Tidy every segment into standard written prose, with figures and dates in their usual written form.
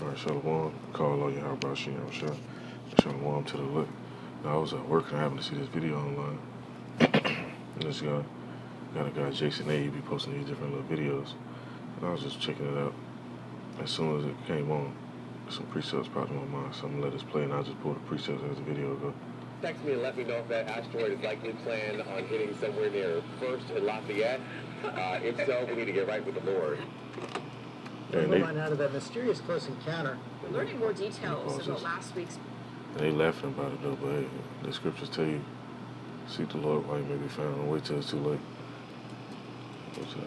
Alright, Shalom. Call all your how about Shem Shah. Shalom to the look. Now, I was at work and I happened to see this video online. And this guy, got a guy, Jason A, he be posting these different little videos. And I was just checking it out. As soon as it came on, some precepts popped in my mind. So I'm gonna let this play and I'll just pull the precepts as the video go. Text me and let me know if that asteroid is likely planned on hitting somewhere near First and Lafayette. If so, we need to get right with the Lord. Moving on out of that mysterious close encounter. We're learning more details about last week's. And they laughing about it though, but hey, the scriptures tell you, seek the Lord while he may be found. Don't wait till it's too late. What's that?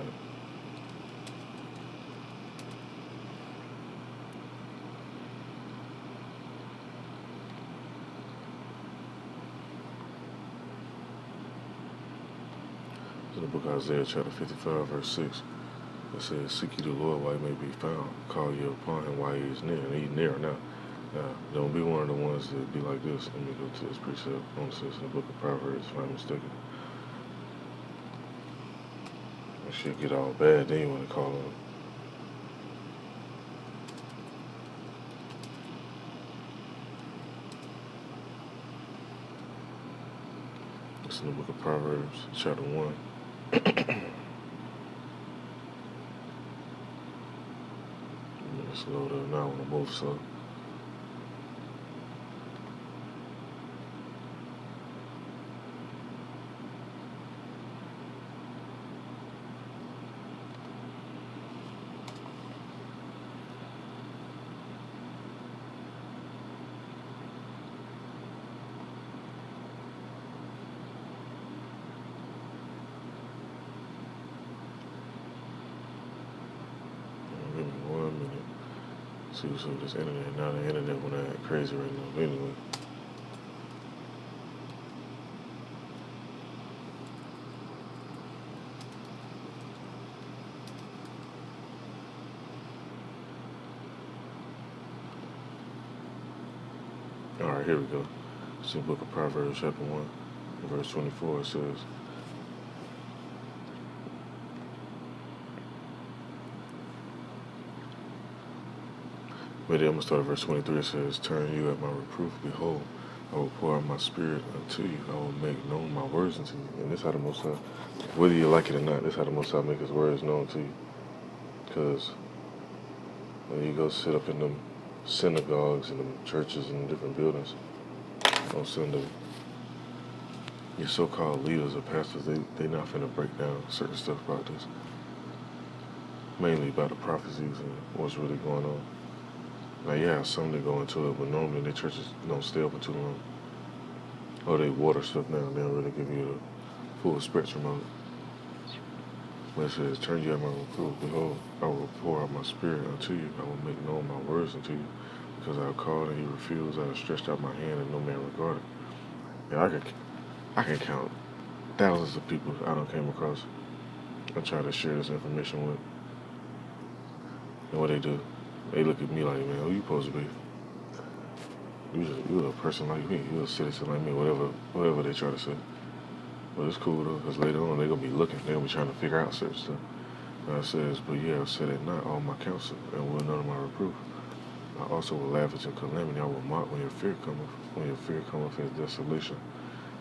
In the book of Isaiah chapter 55 verse 6, it says, seek ye the Lord while he may be found. Call ye upon him while he is near. And he's near now. Now, don't be one of the ones that be like this. Let me go to this precept. On this in the book of Proverbs, if I'm mistaken. That shit get all bad, then you want to call him. It's in the book of Proverbs, chapter 1. Let's load up now on the both sides. Give me 1 minute. See what's up with this internet. Now the internet went out crazy right now. But anyway. Alright, here we go. It's the book of Proverbs, chapter 1, verse 24. It says, maybe I'm going to start at verse 23. It says, turn you at my reproof. Behold, I will pour out my spirit unto you. I will make known my words unto you. And this how the Most High, whether you like it or not, this how the Most High make his words known to you. Because when you go sit up in them synagogues and them churches and different buildings on Sunday, your so-called leaders or pastors, they not finna break down certain stuff about this. Mainly about the prophecies and what's really going on. Now, yeah, some that go into it, but normally their churches don't stay open too long. Or they water stuff down. They don't really give you the full spectrum of it. But it says, turn you at my reproof. Behold, I will pour out my spirit unto you. I will make known my words unto you. Because I have called and he refused. I have stretched out my hand and no man regarded. And I can count thousands of people I done came across and try to share this information with. And what they do, they look at me like, man, who you supposed to be? You're a person like me. You're a citizen like me, whatever they try to say. But it's cool though, because later on they're going to be looking. They're going to be trying to figure out certain stuff. And it says, but yeah, I've said it not all my counsel, and will none of my reproof. I also will laugh at your calamity. I will mock when your fear cometh. When your fear cometh as desolation,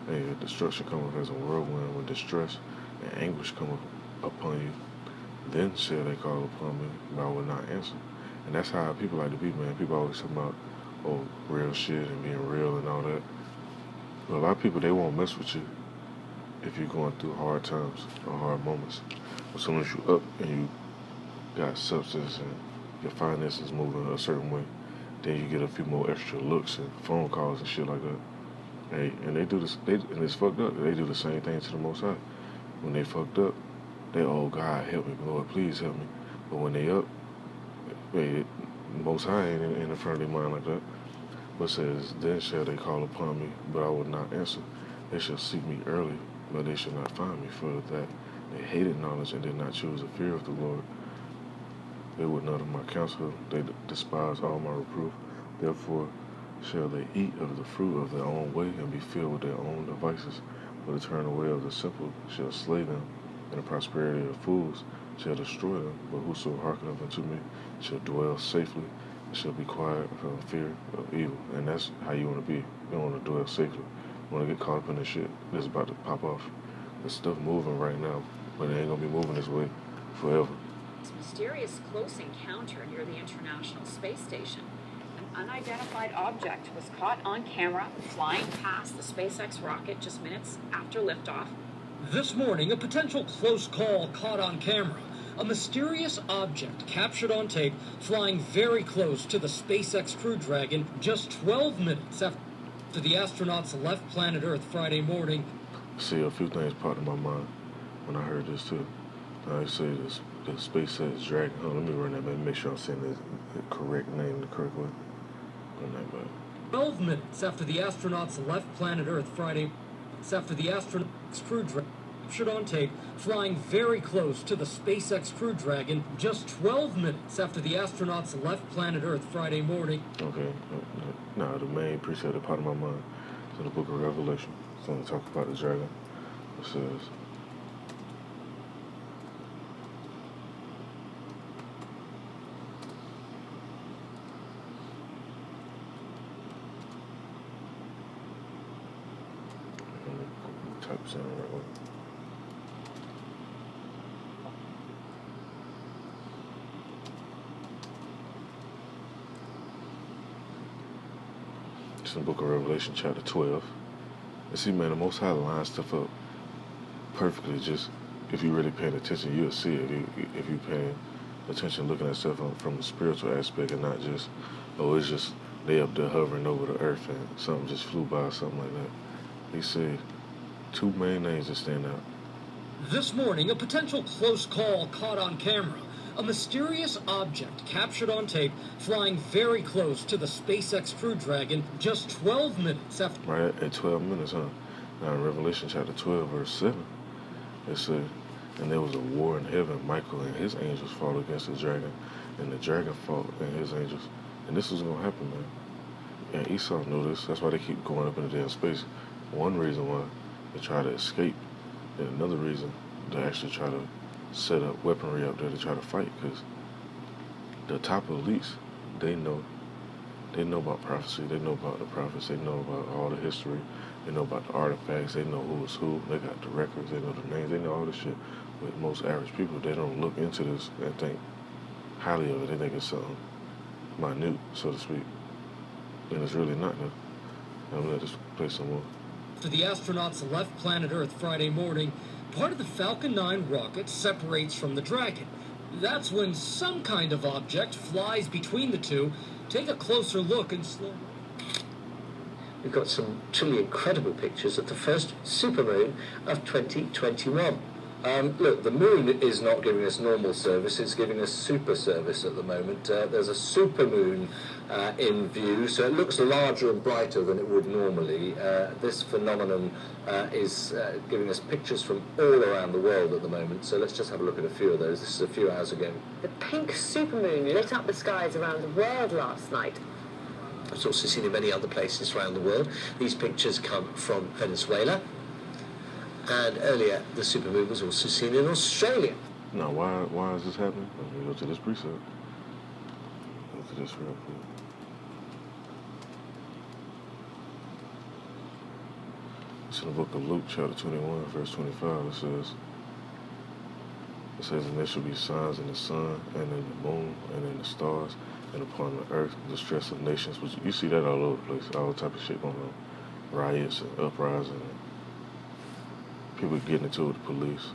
and your destruction cometh as a whirlwind, when distress and anguish cometh upon you. Then shall they call upon me, but I will not answer. And that's how people like to be, man. People always talk about, oh, real shit and being real and all that. But a lot of people, they won't mess with you if you're going through hard times or hard moments. As soon as you up and you got substance and your finances moving a certain way, then you get a few more extra looks and phone calls and shit like that. Hey, and they do this, and it's fucked up. They do the same thing to the Most High. When they fucked up, they, oh God, help me, Lord, please help me. But when they up, the Most High ain't in the front of their mind like that. But says, then shall they call upon me, but I will not answer. They shall seek me early, but they shall not find me. For that they hated knowledge and did not choose the fear of the Lord. They would not of my counsel. They despise all my reproof. Therefore shall they eat of the fruit of their own way and be filled with their own devices. For the turn away of the simple shall slay them, and the prosperity of fools shall destroy them. But whoso hearkeneth unto me shall dwell safely, It shall be quiet from fear of evil. And that's how you want to be. You don't want to dwell safely. You want to get caught up in this shit that's about to pop off. There's stuff moving right now, but it ain't going to be moving this way forever. This mysterious close encounter near the International Space Station. An unidentified object was caught on camera flying past the SpaceX rocket just minutes after liftoff. This morning, a potential close call caught on camera. A mysterious object captured on tape flying very close to the SpaceX Crew Dragon just 12 minutes after the astronauts left planet Earth Friday morning. See, a few things popped in my mind when I heard this too. I say this, the SpaceX Dragon. Let me run that back, make sure I'm saying the correct name the correct way. Run that back. 12 minutes after the astronauts left planet Earth Friday, after the astronauts Crew Dragon captured on tape flying very close to the SpaceX Crew Dragon just 12 minutes after the astronauts left planet Earth Friday morning. Okay, now the main precept that part of my mind is in the book of Revelation. It's going to talk about the dragon. It says, type this in the right way. It's in the book of Revelation, chapter 12. And see, man, the Most High lines stuff up perfectly. Just if you really paying attention, you'll see it. If you paying attention, looking at stuff from the spiritual aspect, and not just, oh, it's just they up there hovering over the earth and something just flew by or something like that. He said two main names that stand out. This morning, a potential close call caught on camera. A mysterious object captured on tape flying very close to the SpaceX Crew Dragon just 12 minutes after... Right at 12 minutes, huh? Now in Revelation chapter 12, verse 7, it said, and there was a war in heaven. Michael and his angels fought against the dragon, and the dragon fought and his angels. And this was going to happen, man. And Esau knew this. That's why they keep going up in the damn space. One reason why they try to escape, and another reason they actually try to set up weaponry up there to try to fight, because the top elites, they know about prophecy, they know about the prophets, they know about all the history, they know about the artifacts, they know who is who, they got the records, they know the names, they know all this shit. But most average people, they don't look into this and think highly of it. They think it's something minute, so to speak, and it's really not. I'm gonna let this play some more. After the astronauts left planet Earth Friday morning, part of the Falcon 9 rocket separates from the Dragon. That's when some kind of object flies between the two. Take a closer look and slow. We've got some truly incredible pictures of the first supermoon of 2021. Look, the moon is not giving us normal service, it's giving us super service at the moment. There's a supermoon in view, so it looks larger and brighter than it would normally. This phenomenon is giving us pictures from all around the world at the moment, so let's just have a look at a few of those. This is a few hours ago. The pink supermoon lit up the skies around the world last night. It's also seen in many other places around the world. These pictures come from Venezuela. And earlier, the supermoon was also seen in Australia. Now, why is this happening? Let me go to this precept. Go to this real quick. It's in the book of Luke, chapter 21, verse 25. It says, and there shall be signs in the sun, and in the moon, and in the stars, and upon the earth, the distress of nations. Which you see that all over the place, all type of shit going on. Riots and uprising. People getting into it with the police,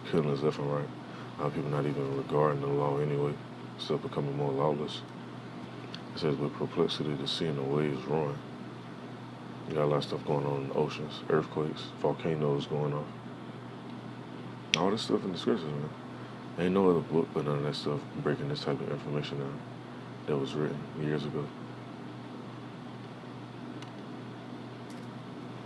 killing us left and right. A lot of people not even regarding the law anyway, still becoming more lawless. It says, with perplexity, the sea and the waves roaring. You got a lot of stuff going on in the oceans, earthquakes, volcanoes going off. All this stuff in the scriptures, man. Ain't no other book but none of that stuff breaking this type of information down that was written years ago.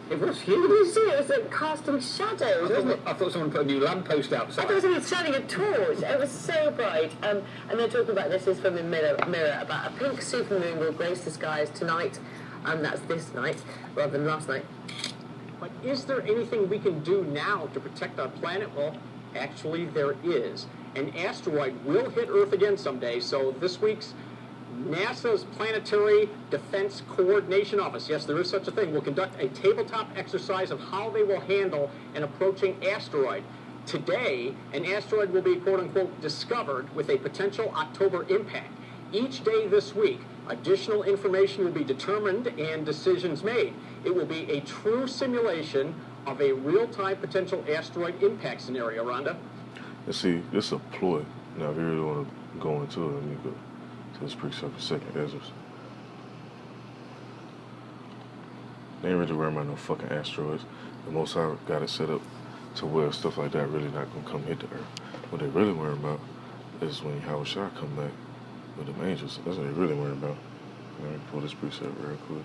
It was huge. Did you see it? It was like casting shadows, wasn't it? I thought someone put a new lamppost outside. I thought someone was shining a torch. It was so bright. And they're talking about this is from the Mirror about a pink supermoon will grace the skies tonight. And that's this night rather than last night. But is there anything we can do now to protect our planet? Well, actually there is. An asteroid will hit Earth again someday, so this week's NASA's Planetary Defense Coordination Office, yes, there is such a thing, will conduct a tabletop exercise of how they will handle an approaching asteroid. Today, an asteroid will be, quote-unquote, discovered with a potential October impact. Each day this week, additional information will be determined and decisions made. It will be a true simulation of a real-time potential asteroid impact scenario, Rhonda. And see, this is a ploy. Now, if you really want to go into it, let me go to this precept for a second, Ezra's. They ain't really worrying about no fucking asteroids. The Most High got it set up to where stuff like that really not gonna come hit the earth. What they really worrying about is when Yahweh Shah come back with them angels. That's what they really worrying about. Let me pull this precept real quick.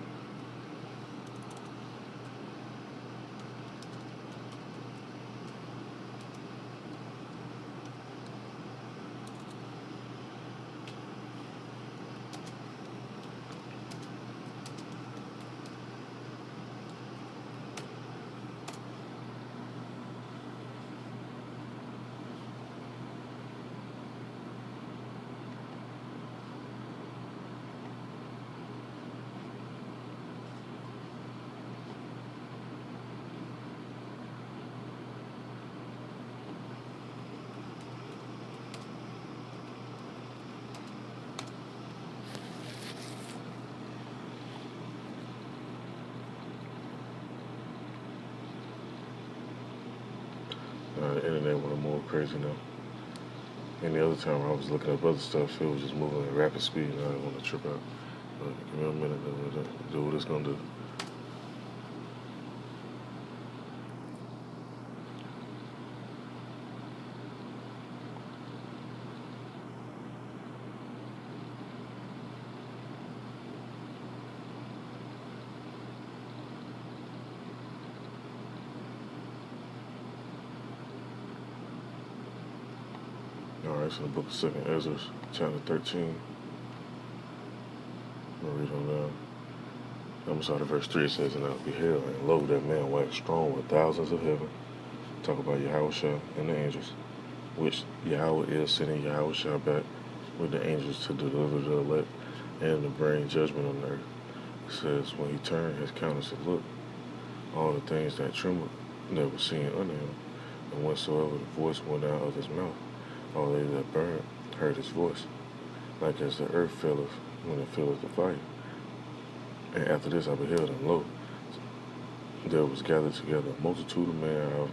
The internet went more crazy now. Any other time I was looking up other stuff, it was just moving at rapid speed, and I didn't want to trip out. But give me a minute to do what it's gonna do. Alright, so the book of 2nd Ezra, chapter 13. I'm gonna read on down. I'm gonna start at verse 3. It says, "And I beheld, and lo, that man waxed strong with thousands of heaven." Talk about Yahweh Shah and the angels, which Yahweh is sending Yahweh Shah back with the angels to deliver the elect and to bring judgment on the earth. It says, when he turned his countenance to look, all the things that trembled that were seen under him, and whatsoever the voice went out of his mouth, all they that burned heard his voice, like as the earth filleth when it filleth the fire. And after this I beheld, and lo, there was gathered together a multitude of men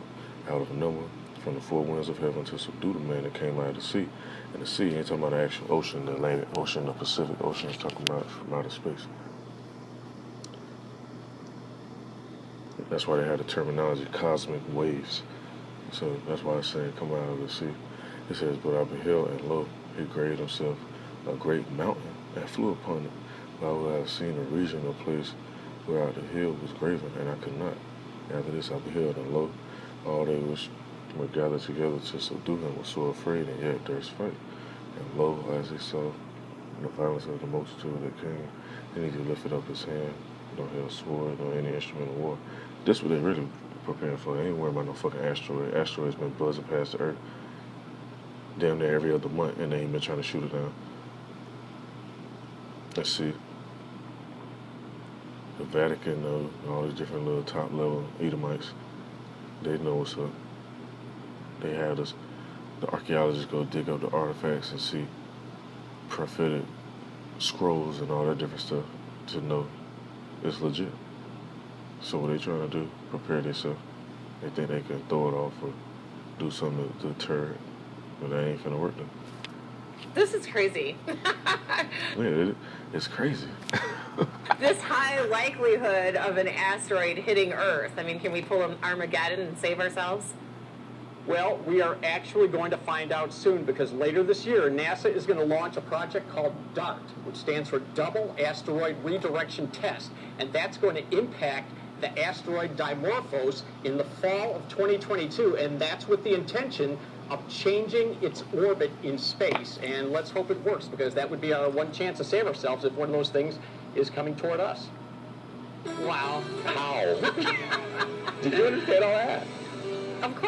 out of number from the four winds of heaven to subdue the man that came out of the sea. And the sea ain't talking about the actual ocean, the Atlantic Ocean, the Pacific Ocean is talking about from outer space. That's why they had the terminology cosmic waves. So that's why it's saying come out of the sea. It says, but I beheld, and lo, he graved himself a great mountain, and flew upon it. But I would have seen a region or place whereout the hill was graven, and I could not. After this I beheld, and lo, all they which were gathered together to subdue him were so afraid, and yet durst fight. And lo, as they saw the violence of the multitude that came, they neither lifted up his hand, nor held sword, nor any instrument of war. This what they really preparing for. They ain't worried about no fucking asteroid. Asteroids been buzzing past the earth damn near every other month, and they ain't been trying to shoot it down. Let's see. The Vatican, all these different little top level Edomites, they know what's up. They had us, the archaeologists go dig up the artifacts and see prophetic scrolls and all that different stuff to know it's legit. So what they trying to do, prepare themselves. They think they can throw it off or do something to deter it, but that ain't finna work though. This is crazy. Yeah, it's crazy. This high likelihood of an asteroid hitting Earth. I mean, can we pull an Armageddon and save ourselves? Well, we are actually going to find out soon, because later this year, NASA is going to launch a project called DART, which stands for Double Asteroid Redirection Test, and that's going to impact the asteroid Dimorphos in the fall of 2022, and that's with the intention of changing its orbit in space. And let's hope it works, because that would be our one chance to save ourselves if one of those things is coming toward us. Wow. How? Did you understand all that? Of course.